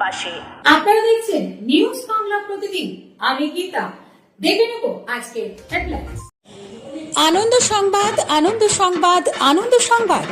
পাশে। আপনারা দেখছেন নিউজ বাংলা প্রতিদিন। আমি গীতা। দেখে নেব আজকে হেডলাইন্স। আনন্দ সংবাদ, আনন্দ সংবাদ, আনন্দ সংবাদ।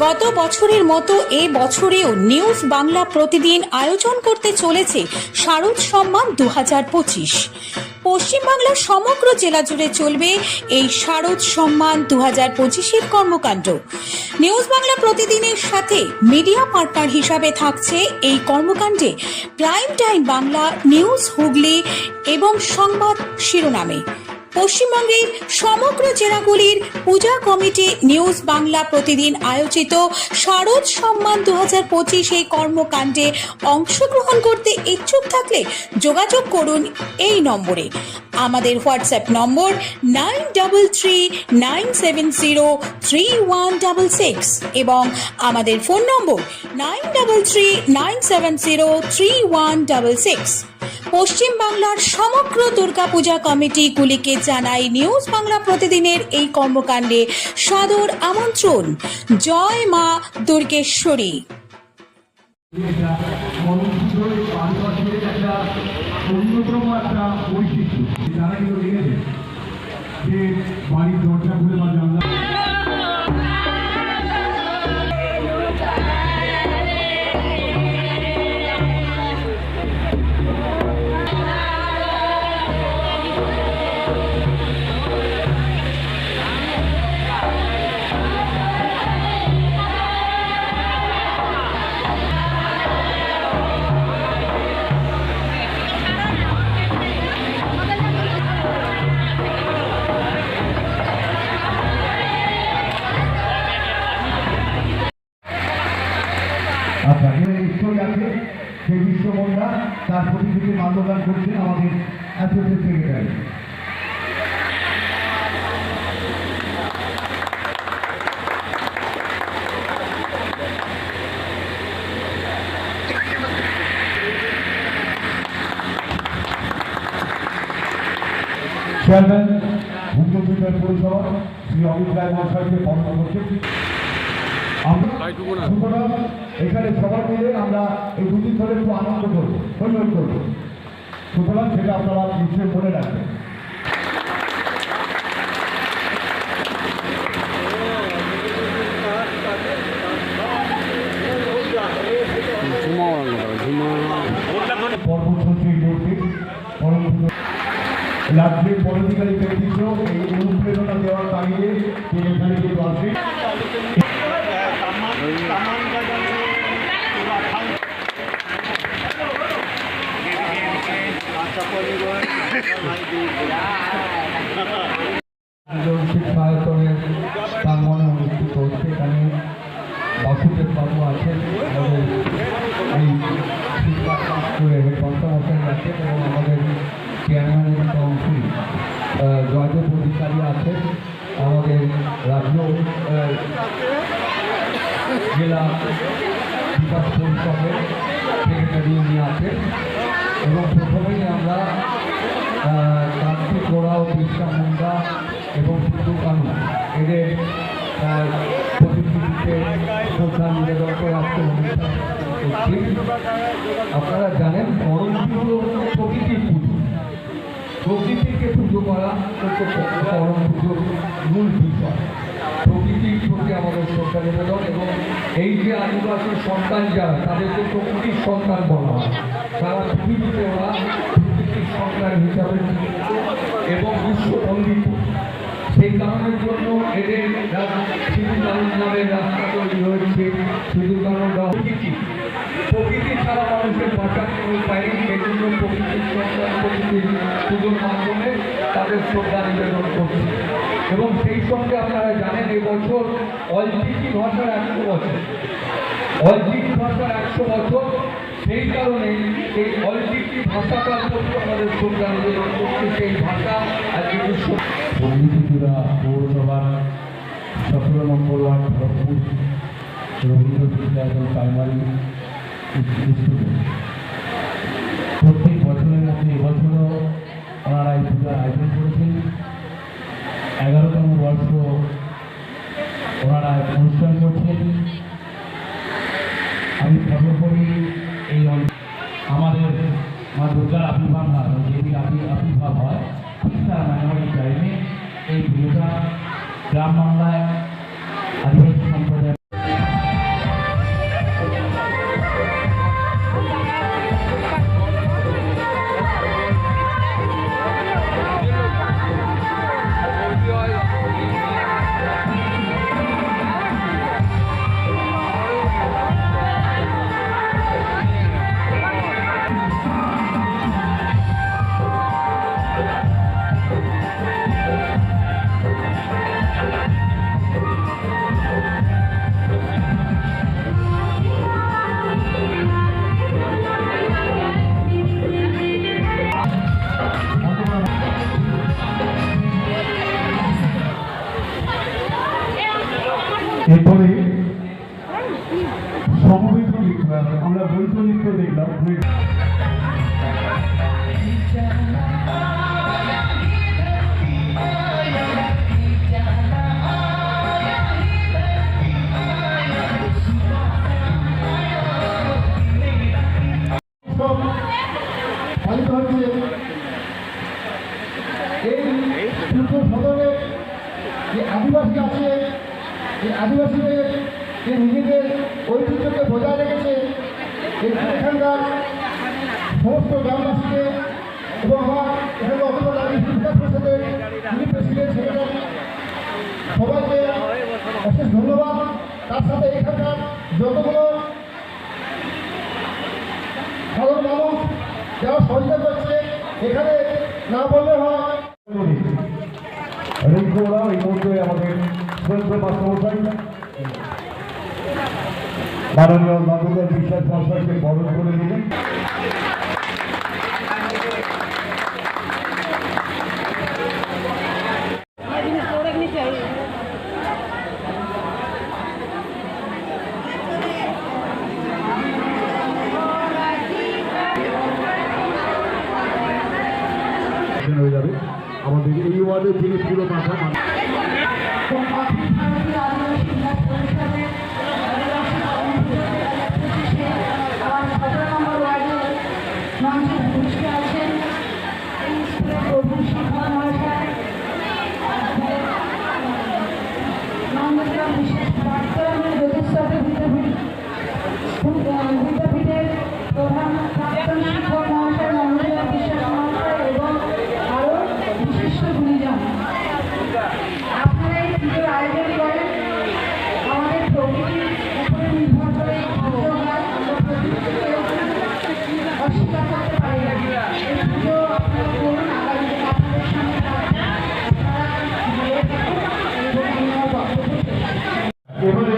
গত বছরের মতো এ বছরেও নিউজ বাংলা প্রতিদিন আয়োজন করতে চলেছে শারদ সম্মান 2025। পশ্চিমবাংলার সমগ্র জেলা জুড়ে চলবে এই শারদ সম্মান 2025-এর কর্মকাণ্ড। নিউজ বাংলা প্রতিদিনের সাথে মিডিয়া পার্টনার হিসাবে থাকছে এই কর্মকাণ্ডে prime time Bangla, news Hooghly এবং সংবাদ শিরোনামে। পশ্চিমবঙ্গের সমগ্র জেলাগুলির পূজা কমিটি নিউজ বাংলা প্রতিদিন আয়োজিত শারদ সম্মান 2025 এই কর্মকাণ্ডে অংশগ্রহণ করতে ইচ্ছুক থাকলে যোগাযোগ করুন এই নম্বরে। আমাদের হোয়াটসঅ্যাপ নম্বর 9339703166 এবং আমাদের ফোন নম্বর 9339703166। পশ্চিম বাংলার সমগ্র দুর্গাপূজা কমিটিগুলিকে জানাই নিউজ বাংলা প্রতিদিনের এই কর্মকাণ্ডে সাদর আমন্ত্রণ। জয় মা দুর্গেশ্বরী। অন্যতম একটা বৈশিষ্ট্য যারা কিন্তু দেখেছে যে বাড়ির দরজা খুলে বা জানলা আচ্ছা এবার ঈশ্বরী আছে সেই বিশ্বকন্যা তার প্রতিনিধিকে মাল্যদান করছেন আমাদের অ্যাসোসিয়েট সেক্রেটারি। চেয়ারম্যান ভূপতির পৌরসভা শ্রী অমিত রায় মহাশয়কে বরণ করছেন। সুতরাং এখানে সবাই মিলে আমরা এই দুদিন ধরে একটু আনন্দ করবো, হৈহৈ করবো। সুতরাং সেটা আপনারা নিশ্চয়ই মনে রাখবেন। রাজ্যের পদাধিকারী ব্যক্তিত্ব এই অনুপ্রেরণা দেওয়ার তাগিদে তিনি এখানে কিন্তু আসেন। শিক্ষায়তনের প্রাঙ্গনে অনুষ্ঠিত হচ্ছে। এখানে বাসুদেব বাবু আছেন, আমাদের এই শিক্ষা স্কুলের হেডমাস্টার আছেন এবং আমাদের চেয়ারম্যানের কাউন্সিল জয়দেব অধিকারী আছেন, আমাদের রাজ্য জেলা বিকাশ পরিষদের সেক্রেটারি উনি আছেন এবং প্রথমেই আমরা কার্তিক গোড়া ও বিশ্বা মুন্ডা এবং সিদ্ধু কানু এদের প্রতিনিধিতে শ্রদ্ধা নিবেদন করে আজকে অনুষ্ঠান করছি। আপনারা জানেন করম পুজো প্রকৃতির পুজো, প্রকৃতিকে পুজো করা হচ্ছে করম পুজোর মূল বিষয়। প্রকৃতির প্রতি আমাদের শ্রদ্ধা নিবেদন এবং এই যে আদিবাসী সন্তান যারা তাদেরকে প্রকৃতির সন্তান বলা হয়, সারা পৃথিবীতে ওরা প্রকৃতির সন্তান হিসাবে এবং বিশ্ববন্দিত। সেই কারণের জন্য এদের সিধু কানু নামের রাস্তা তৈরি হয়েছে। সিধু কানু প্রকৃতি ছাড়া মানুষের বাঁচার কোনো উপায় নেই। সেই জন্য প্রকৃতির সন্তান প্রকৃতির পুজোর মাধ্যমে তাদের শ্রদ্ধা নিবেদন করছে। এবং সেই সঙ্গে আপনারা জানেন এবছর অলচিকি ভাষার 100 বছর, অলচিকি ভাষার 100 বছর। সেই কারণে এই অলচিকি ভাষাটার প্রতি আমাদের শ্রদ্ধা নিবেদন করছে। সেই ভাষা আজকে পল্লীচুরা পৌরসভার 17 নম্বর ওয়ার্ড ভরতপুর রবীন্দ্র বিদ্যালয় প্রাইমারি স্কুলে প্রত্যেক বছরের মধ্যে এবছরও ওনারা এই পূজার আয়োজন করেছেন। 11তম বর্ষ ওনারা অনুষ্ঠান করছেন। আমি সর্বোপরি এই মা দুর্গার আবির্ভাব না হয়, দেবীর আবির্ভাব হয়, ঠিক তার মাঝামাঝি টাইমে এই পুজোটা গ্রাম বাংলায় আদিবাসী সম্প্রদায় এরপরে সমবেত নৃত্য, আমরা বৈদ্য নৃত্য দেখলাম। পালিত হচ্ছে এই পূর্ব সদরে যে আদিবাসী আছে, এই আদিবাসীদের যে নিজেদের ঐতিহ্যকে বজায় রেখেছে, এখানকার সমস্ত গ্রামবাসীকে এবং আমার এখানে অথবা বিকাশ পরিষদের যিনি প্রেসিডেন্ট সেক্রেটারি সবাইকে অশেষ ধন্যবাদ। তার সাথে এখানকার যতগুলো সাধারণ মানুষ যারা সহযোগিতা করছে, এখানে না বললে হয়। এই মুহূর্তে আমাদের মাস্টারমশাই মাননীয় নন্দলাল বিশ্বাস মহাশয়কে বরণ করে দিলেন। হয়ে যাবে আমাদের এই ওয়ার্ডের যিনি পুরো মাথা বিদ্যাপীঠের প্রধান প্রাক্তন শিক্ষক মহাশয় নন্দলাল বিশ্বাস মহাশয় এবং আরও বিশিষ্ট গুণীজন, আপনারা এই পুজোর আয়োজন করেন। আমাদের প্রকৃতির উপরে নির্ভর করে এই পুজো হয়, আমরা প্রকৃতিকে অস্বীকার করতে পারি না। এই পুজো আপনারা করুন, আগামী দিনে আপনাদের সামনে আপনারা ভালো থাকুন এবং আমি আমার বক্তব্য এবারে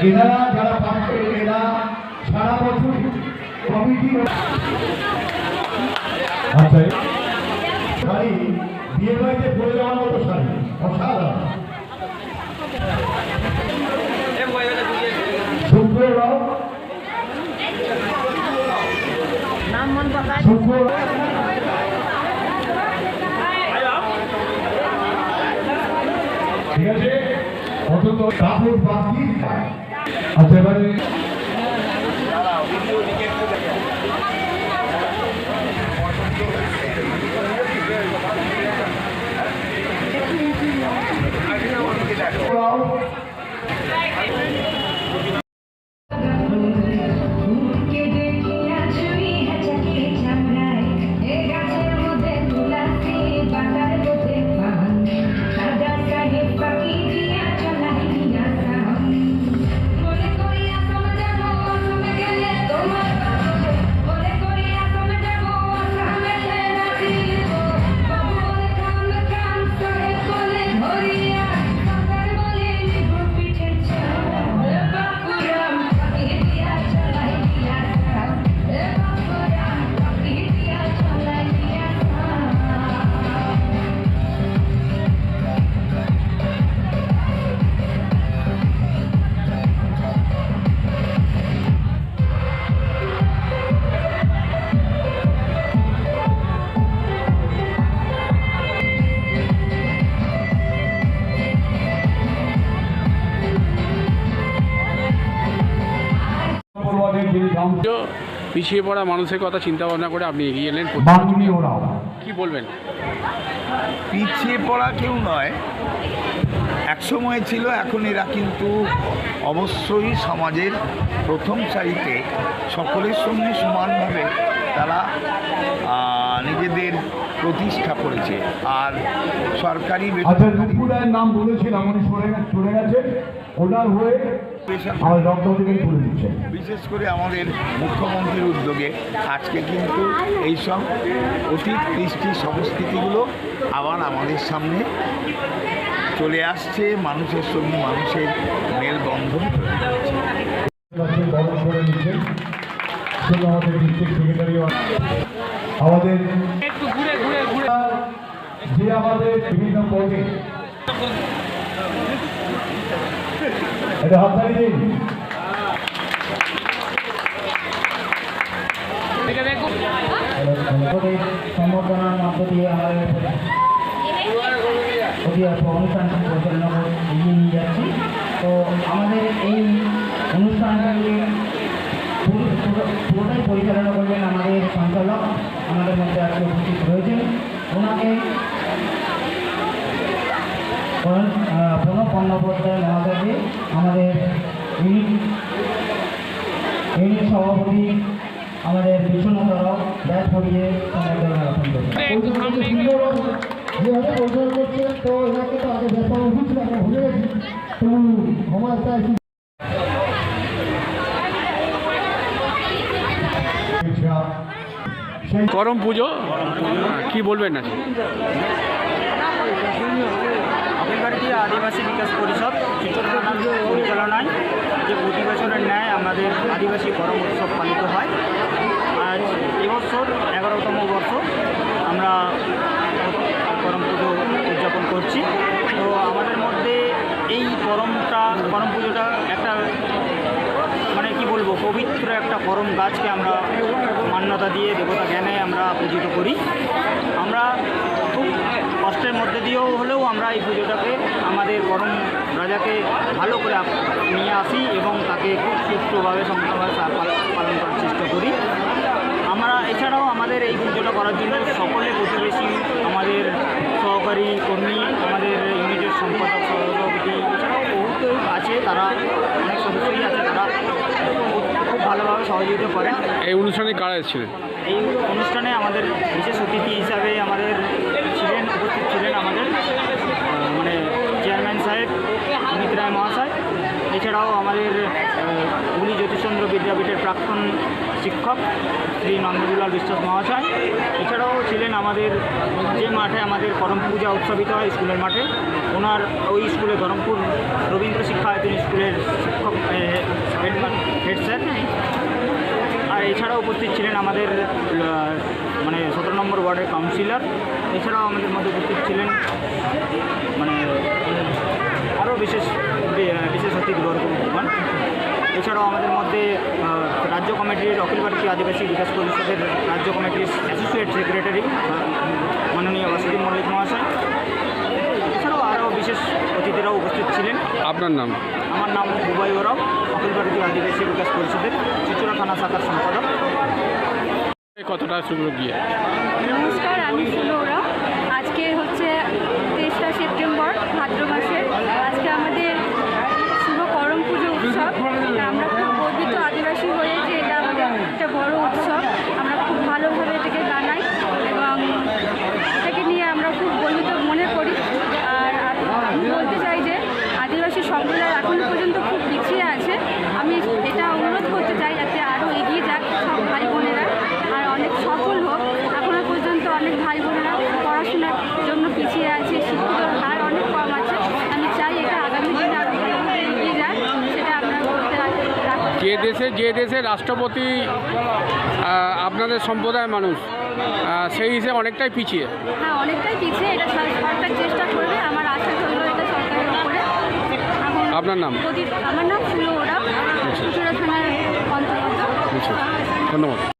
এনারা যারা পাচ্ছে এরা সারা বছর কমিটি আচ্ছা শাড়ি বিয়ে বাড়িতে পরে যাওয়ার মতো শাড়ি অসাধারণ। শুক্ররাও ঠিক আছে, অন্তত কাপড় বাকি। আচ্ছা এবারে সাদা সাহেব পাখি দিয়া চলাই দিয়া সাম মনে করিয়া সমাজা অংশ পিছিয়ে পড়া মানুষের কথা চিন্তা ভাবনা করে আপনি এগিয়ে এলেন বাঙালি ওরাও। কি বলবেন? পিছিয়ে পড়া কেউ নয়, একসময় ছিল, এখন এরা কিন্তু অবশ্যই সমাজের প্রথম সারিতে সকলের সঙ্গে সমানভাবে তারা নিজেদের প্রতিষ্ঠা করেছে। আর সরকারি আচ্ছা, দুপুরের নাম বলেছিলাম, উনি চলে গেছে, ওনার হয়ে আমার রক্ত অধিকারী তুলে দিচ্ছে। বিশেষ করে আমাদের মুখ্যমন্ত্রীর উদ্যোগে আজকে কিন্তু এইসব অতীত কৃষ্টি সংস্কৃতিগুলো আবার আমাদের সামনে চলে আসছে, মানুষের সঙ্গে মানুষের মেলবন্ধন তৈরি হচ্ছে। বরণ করে নিচ্ছেন শুধু আমাদের ডিস্ট্রিক্ট সেক্রেটারি, আমাদের যে আমাদের বিভিন্ন পদে এটা হাততালি দিন। সম্বর্ধনার মধ্য দিয়ে আমাদের অনুষ্ঠান পরিচালনা এগিয়ে নিয়ে যাচ্ছি। তো আমাদের এই অনুষ্ঠানটাকে পুরোটাই পরিচালনা করবেন আমাদের সঞ্চালক, আমাদের মধ্যে আজকে উপস্থিত রয়েছেন। ওনাকে প্রণব বন্দ্যোপাধ্যায় মহাশয়কে আমাদের ইউনিট সভাপতি আমাদের বিশ্বনাথরাও ব্যাস পড়িয়ে সম্বর্ধনা জ্ঞাপন করবেন। যেভাবে পরিচালনা করছে, তো এনাকে তো আগে ব্যাপার উচিত ছিল, আমরা ভুলে গেছি, তো ক্ষমা চাইছি। করম পুজো কি বলবেন না? অখিলভারতীয় আদিবাসী বিকাশ পরিষদ চিত্রনাথ পরিচালনায় যে প্রতি বছরের ন্যায় আমাদের আদিবাসী করম উৎসব পালিত হয়। আজ এবছর 11তম বর্ষ আমরা করম পুজো উদযাপন করছি। তো আমাদের মধ্যে এই করম পুজোটা একটা মানে কি বলবো, পবিত্র একটা করম গাছকে আমরা মান্যতা দিয়ে দেবতা জ্ঞানে আমরা পূজিত করি। আমরা খুব কষ্টের মধ্যে দিয়েও হলেও আমরা এই পুজোটাকে আমাদের করম রাজাকে ভালো করে নিয়ে আসি এবং তাকে খুব সুষ্ঠুভাবে সম্পূর্ণভাবে পালন করার চেষ্টা করি। আমরা এছাড়াও আমাদের এই পুজোটা করার জন্য সকলে প্রতিবেশী, আমাদের সহকারী কর্মী, আমাদের ইউনিটের সম্পাদক সভাপতি, এছাড়াও বহুত আছে, তারা অনেক সদস্যই আছে, তারা খুব ভালোভাবে সহযোগিতা করেন। এই অনুষ্ঠানে কারা এসেছিলেন? এই অনুষ্ঠানে আমাদের বিশেষ অতিথি হিসাবে উপস্থিত ছিলেন আমাদের মানে চেয়ারম্যান সাহেব অমিত রায় মহাশয়। এছাড়াও আমাদের হুগলি জ্যোতিষচন্দ্র বিদ্যাপীঠের প্রাক্তন শিক্ষক শ্রী নন্দদুলাল বিশ্বাস মহাশয়। এছাড়াও ছিলেন আমাদের যে মাঠে আমাদের করম পূজা উৎসবিত হয়, স্কুলের মাঠে, ওনার ওই স্কুলে ধরমপুর রবীন্দ্র শিক্ষায়তন স্কুলের শিক্ষক হেড স্যার। আর এছাড়াও উপস্থিত ছিলেন আমাদের মানে 17 নম্বর ওয়ার্ডের কাউন্সিলর। এছাড়াও আমাদের মধ্যে উপস্থিত ছিলেন মানে আরও বিশেষ অতিথিবর্গগণ। এছাড়াও আমাদের মধ্যে রাজ্য কমিটির অখিল ভারতীয় আদিবাসী বিকাশ পরিষদের রাজ্য কমিটির অ্যাসোসিয়েট সেক্রেটারি মাননীয় বাসুদেব মল্লিক মহাশয়। এছাড়াও আরও বিশেষ অতিথিরাও উপস্থিত ছিলেন। আপনার নাম? আমার নাম বুবাই ওরাও, অখিল ভারতীয় আদিবাসী বিকাশ পরিষদের চুচুড়া থানা শাখার সম্পাদক। কতটা সুযোগ দিয়ে? নমস্কার, আমি ফুলো ওরাও। আজকে হচ্ছে 23 সেপ্টেম্বর ভাদ্র মাসের, আজকে আমাদের শুভ করম পুজো উৎসব। আমরা খুব গর্বিত আদিবাসী হয়ে যে এটা আমাদের একটা বড় উৎসব। আমরা খুব ভালোভাবে এটাকে জানাই এবং এটাকে নিয়ে আমরা খুব গর্বিত মনে করি। আর আমি বলতে চাই যে আদিবাসী সম্প্রদায় এখন পর্যন্ত খুব পিছিয়ে আছে। আমি এটা অনুরোধ করতে চাই যাতে আরও এগিয়ে যাক সব ভাই বোনেরা, আর অনেক সফল হোক। এখনও পর্যন্ত অনেক ভাই বোনেরা পড়াশোনার জন্য পিছিয়ে আছে, শিক্ষিতর হার অনেক কম আছে। আমি চাই এটা আগামী দিনে আরও ভালোভাবে এগিয়ে যাক, সেটা আমরা করতে রাখি। যে দেশে রাষ্ট্রপতি আপনাদের সম্প্রদায়ের মানুষ, সেই হিসেবে অনেকটাই পিছিয়ে। হ্যাঁ, অনেকটাই পিছিয়ে। এটা সরকার চেষ্টা করবে, আমার আশা করলো এটা সরকারের উপরে। আপনার নাম? আমার নাম ফুলো ওরাও, চুচুড়া থানার অন্তর্গত। ধন্যবাদ।